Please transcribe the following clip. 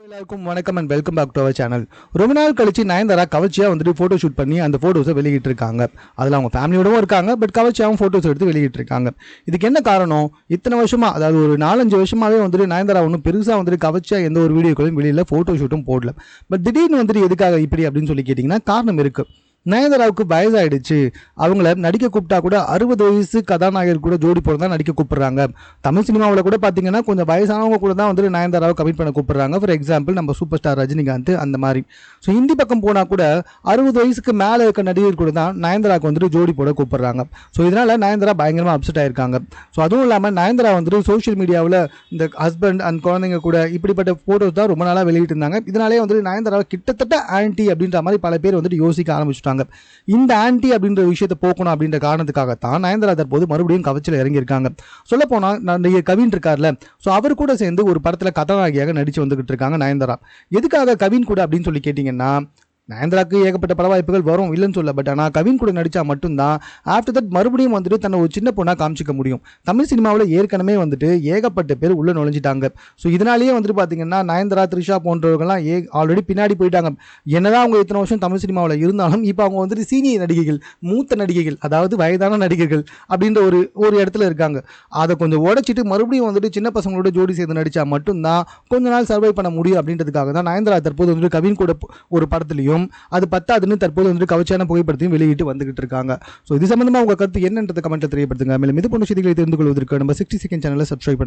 எல்லாருக்கும் வணக்கம் and welcome back to our channel. ரொம்ப நாள் கழிச்சு நயன்தாரா கவர்ச்சியாக வந்துட்டு ஃபோட்டோ ஷூட் பண்ணி அந்த ஃபோட்டோஸை வெளியிட்டு இருக்காங்க. அதில் அவங்க ஃபேமிலியோடவும் இருக்காங்க, பட் கவர்ச்சியாகவும் ஃபோட்டோஸ் எடுத்து வெளியிட்டு இருக்காங்க. இதுக்கு என்ன காரணம்? இத்தனை வருஷமா, அதாவது ஒரு 4-5 வருஷமாவே வந்துட்டு நயன்தாரா ஒன்றும் பெருசாக வந்துட்டு கவர்ச்சியாக எந்த ஒரு வீடியோக்களும் வெளியில் ஃபோட்டோ ஷூட்டும் போடல. பட் திடீர்னு வந்துட்டு எதுக்காக இப்படி அப்படின்னு சொல்லி கேட்டிங்கன்னா காரணம் இருக்குது. நயன்தாராவுக்கு வயசாயிடுச்சு. அவங்கள நடிக்க கூப்பிட்டா கூட 60 வயசு கதாநாயகர் கூட ஜோடி போட தான் நடிக்க கூப்பிடுறாங்க. தமிழ் சினிமாவில் கூட பார்த்தீங்கன்னா கொஞ்சம் வயசானவங்க கூட தான் வந்துட்டு நயன்தாராவை கமிட் பண்ண கூப்பிடுறாங்க. ஃபார் எக்ஸாம்பிள் நம்ம சூப்பர் ஸ்டார் ரஜினிகாந்த் அந்த மாதிரி. ஸோ ஹிந்தி பக்கம் போனால் கூட 60 வயசுக்கு மேலே இருக்க நடிகர் கூட தான் நயன்தாராவுக்கு வந்துட்டு ஜோடி போட கூப்பிடுறாங்க. ஸோ இதனால் நயன்தாரா பயங்கரமாக அப்செட் ஆயிருக்காங்க. ஸோ அதுவும் இல்லாமல் நயன்தாரா வந்துட்டு சோஷியல் மீடியாவில் இந்த ஹஸ்பண்ட் அண்ட் குழந்தைங்க கூட இப்படிப்பட்ட ஃபோட்டோஸ் தான் ரொம்ப நாளாக வெளியிட்டு இருந்தாங்க. இதனாலே வந்துட்டு நயன்தாராவை கிட்டத்தட்ட ஆன்டி அப்படின்ற மாதிரி பல பேர் வந்துட்டு யோசிக்க ஆரம்பிச்சுட்டாங்க. இந்த ஆன்டி அப்படின்ற விஷயத்தை போக்கணும் அப்படின்ற காரணத்துக்காகத்தான் நயன்தாரா தற்போது மறுபடியும் கவர்ச்சியில் இறங்கியிருக்காங்க. சொல்ல போனா நடிகர் கவின் இருக்கார்ல, ஸோ அவர் கூட சேர்ந்து ஒரு படத்துல கதாநாயகியாக நடிச்சு வந்துகிட்டு இருக்காங்க நயன்தாரா. எதுக்காக கவின் கூட அப்படின்னு சொல்லி கேட்டீங்கன்னா, நயன்தாராக்கு ஏகப்பட்ட பட வாய்ப்புகள் வரும், இல்லைன்னு சொல்ல. பட் ஆனால் கவின் கூட நடித்தா மட்டும்தான் ஆஃப்டர் தட் மறுபடியும் வந்துட்டு தன்னை ஒரு சின்ன பொண்ணாக காமிச்சிக்க முடியும். தமிழ் சினிமாவில் ஏற்கனவே வந்துட்டு ஏகப்பட்ட பேர் உள்ளே நுழைஞ்சிட்டாங்க. ஸோ இதனாலேயே வந்துட்டு பார்த்தீங்கன்னா நயன்தாரா, த்ரிஷா போன்றவர்கள்லாம் ஆல்ரெடி பின்னாடி போயிட்டாங்க. என்னதான் அவங்க இத்தனை வருஷம் தமிழ் சினிமாவில் இருந்தாலும் இப்போ அவங்க வந்துட்டு சீனியர் நடிகைகள், மூத்த நடிகைகள், அதாவது வயதான நடிகர்கள் அப்படின்ற ஒரு இடத்துல இருக்காங்க. அதை கொஞ்சம் உடைச்சிட்டு மறுபடியும் வந்துட்டு சின்ன பசங்களோட ஜோடி சேர்ந்து நடித்தா மட்டும்தான் கொஞ்ச நாள் சர்வை பண்ண முடியும் அப்படின்றதுக்காக தான் நயன்தாரா தற்போது வந்துட்டு கவின் கூட ஒரு படத்துலையும் அது பத்தாதுன்னு தற்போது வந்து கவர்ச்சியான புகைப்படத்தையும் வெளியிட்டு வந்துகிட்டு இருக்காங்க. ஸோ இது சம்பந்தமா உங்க கருத்து என்னன்றது கமெண்ட்ல தெரியப்படுத்துங்க. மேலும் இது போன்ற செய்திகளை தெரிந்து கொள்வதற்கு நம்ம 60 செகண்ட் சேனலை சப்ஸ்கிரைப் பண்ணுங்க.